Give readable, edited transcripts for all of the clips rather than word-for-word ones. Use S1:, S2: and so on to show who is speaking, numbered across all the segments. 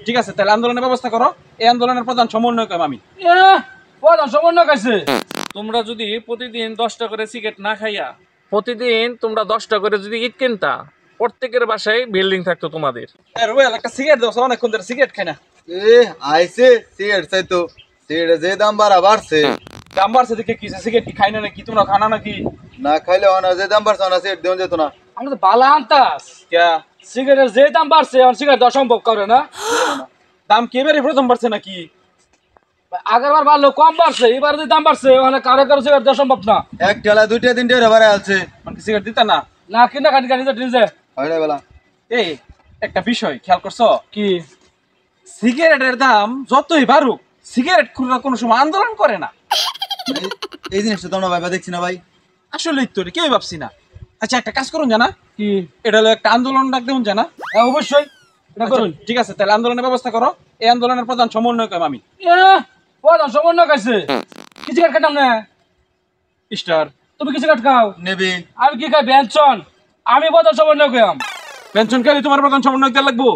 S1: ঠিক আছে, তাহলে আন্দোলনের ব্যবস্থা করো। এই আন্দোলনের প্রধান সমন্বয়ক আমি।
S2: প্রধান সমন্বয়ক আছে।
S3: তোমরা যদি প্রতিদিন 10টা করে সিগারেট না খাইয়া প্রতিদিন তোমরা 10টা করে যদি ইট কিনতা, প্রত্যেকের বাসায় বিল্ডিং থাকতো তোমাদের।
S1: রুবেল একটা সিগারেট দাও, অনেকক্ষণ ধরে সিগারেট খাই না।
S4: আইছে সিগারেট চাই তো, সিগারেট যে দাম বাড়ছে।
S1: দাম বাড়ছে দেখে কি সিগারেট কি খাই না নাকি? তোমরা খানা নাকি?
S4: না খাইলে অনা যে দাম বাড়ছে, অনা সিগারেট দেওয়া যেত না।
S2: আমরা তো বালা আনতাস
S1: ক্যা
S2: সিগারেটের যে দাম বাড়ছে এখন সিগারেট দেওয়া সম্ভব করে না।
S1: দাম কি এবারে প্রথম বাড়ছে নাকি?
S2: আগেরবার বাড়লো কম বাড়ছে, এবার যে দাম বাড়ছে ওখানে কারো কারো সিগারেট দেওয়া সম্ভব না।
S4: এক টেলা 2টা 3টা বাড়ে আছে।
S1: মানে সিগারেট দিতা না?
S2: না কিনা খানি খানি নিজে
S4: হয় না বেলা।
S1: এই একটা বিষয় খেয়াল করছো
S2: কি?
S1: সিগারেটের দাম যতই বাড়ুক, সিগারেট খুলনা কোনো সময় আন্দোলন করে না।
S4: এই জিনিসটা তো আমরা ভাইবা দেখছি না ভাই।
S1: আসলে তো কেউ ভাবছি না। আচ্ছা একটা কাজ করুন জানা,
S2: কি
S1: এটা হলো একটা আন্দোলন ডাক দেউন জানা।
S2: হ্যাঁ অবশ্যই এটা করুন।
S1: ঠিক আছে, তাহলে আন্দোলনের ব্যবস্থা করো। এই আন্দোলনের প্রধান সমন্বয়ক আমি।
S2: প্রধান সমন্বয়ক আছে। কি সিগারেট খাইতাম না?
S1: স্টার
S2: তুমি কি সিগারেট খাও?
S4: নেবে
S2: আমি কি খাই ব্যঞ্জন? আমি প্রধান সমন্বয়ক হইলাম।
S1: পেনশন খালি তোমার প্রধান সমন্বয়ক দেওয়া লাগবো।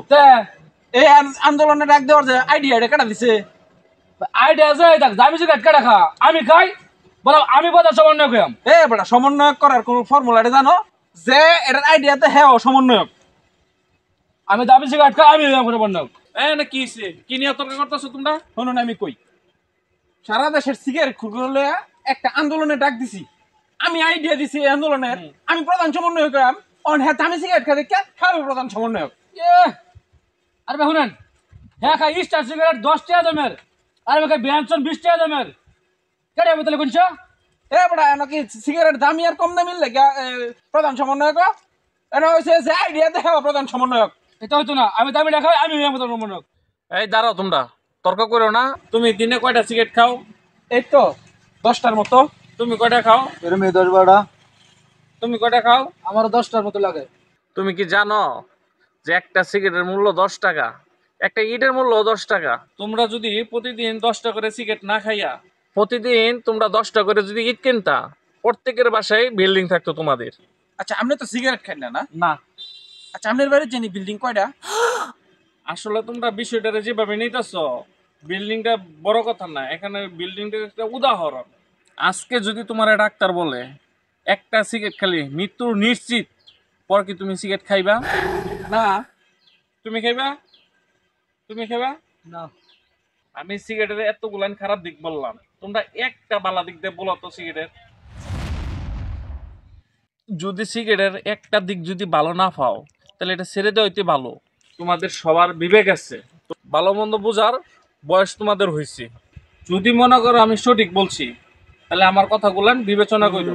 S1: এই আন্দোলনে ডাক দেওয়ার যে আইডিয়া এটা কেটা দিছে?
S2: আইডিয়া যায় দেখ, আমি সিগারেট কেটে খা আমি খাই, বলো আমি প্রধান সমন্বয়ক হইলাম।
S1: বেটা সমন্বয়ক করার কোন ফর্মুলাটা জানো? যে এটার আইডিয়াতে হ্যাঁ সমন্বয়ক।
S2: আমি দাবি সিগারেট খাই, আমি হইলাম সমন্বয়ক।
S3: না কি হইছে? কি নিয়ে তর্ক করতেছো তোমরা?
S1: শুনুন আমি কই, সারা দেশের সিগারেট খুলগুলো একটা আন্দোলনে ডাক দিছি। আমি আইডিয়া দিছি এই আন্দোলনের, আমি প্রধান সমন্বয়ক হইলাম। অন হ্যাঁ আমি সিগারেট খাই দেখে খাবে প্রধান সমন্বয়ক।
S2: আরে ভাই শুনেন, হ্যাঁ খাই স্টার সিগারেট 10 টাকা দামের, আর আমি খাই ব্যঞ্জন 20 টাকা দামের। কেটে আমি তাহলে কোনটা?
S1: বেটা নাকি সিগারেট দামি আর কম দামি লাগে প্রধান সমন্বয়ক? এটা হচ্ছে যে আইডিয়া দেখে প্রধান সমন্বয়ক।
S2: এটা হইতো না, আমি দামি খাই, আমি হইলাম প্রধান সমন্বয়ক।
S3: এই দাঁড়াও, তোমরা তর্ক করো না। তুমি দিনে কয়টা সিগারেট খাও?
S1: এই তো 10টার মতো।
S3: তুমি কয়টা খাও?
S4: এরম 10-12টা।
S3: তুমি কয়টা খাও?
S2: আমারও 10টার মতো লাগে।
S3: তুমি কি জানো যে একটা সিগারেটের মূল্য 10 টাকা, একটা ইটের মূল্য 10 টাকা? তোমরা যদি প্রতিদিন 10টা করে সিগারেট না খাইয়া প্রতিদিন তোমরা 10টা করে যদি ইট কিনতা, প্রত্যেকের বাসায় বিল্ডিং থাকতো তোমাদের।
S1: আচ্ছা আপনি তো সিগারেট খান না?
S3: না,
S1: আচ্ছা আপনার বাড়ির জানি বিল্ডিং কয়টা?
S3: আসলে তোমরা বিষয়টারে যেভাবে নিতেছ, বিল্ডিংটা বড় কথা না, এখানে বিল্ডিংটা একটা উদাহরণ। আজকে যদি তোমার ডাক্তার বলে একটা সিগারেট খালি মৃত্যু নিশ্চিত, পর কি তুমি সিগারেট খাইবা?
S1: না।
S3: তুমি খাইবা? তুমি খাইবা
S2: না।
S3: আমি সিগারেটের এতগুলান খারাপ দিক বললাম, তোমরা একটা ভালো দিক দিয়ে বলো তো সিগারেটের। যদি সিগারেটের একটা দিক যদি ভালো না পাও, তাহলে এটা ছেড়ে দেওয়া হইতে ভালো। তোমাদের সবার বিবেক আছে, ভালো মন্দ বোঝার বয়স তোমাদের হয়েছে। যদি মনে করো আমি সঠিক বলছি, তাহলে আমার কথাগুলো বিবেচনা করো।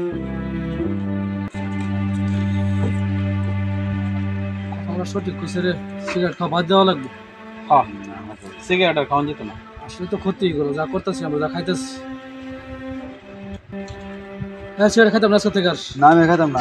S2: আমরা সঠিক কইছে রে, সিগারেট খাওয়া বাদ দেওয়া লাগবে।
S1: হ্যাঁ, সিগারেট আর খাওয়া যেত না।
S2: আসলে তো ক্ষতি করো, যা করতেছি আমরা, যা খাইতেছি। হ্যাঁ সিগারেট খাইতাম না আজকে থেকে আর।
S4: না আমি খাইতাম না।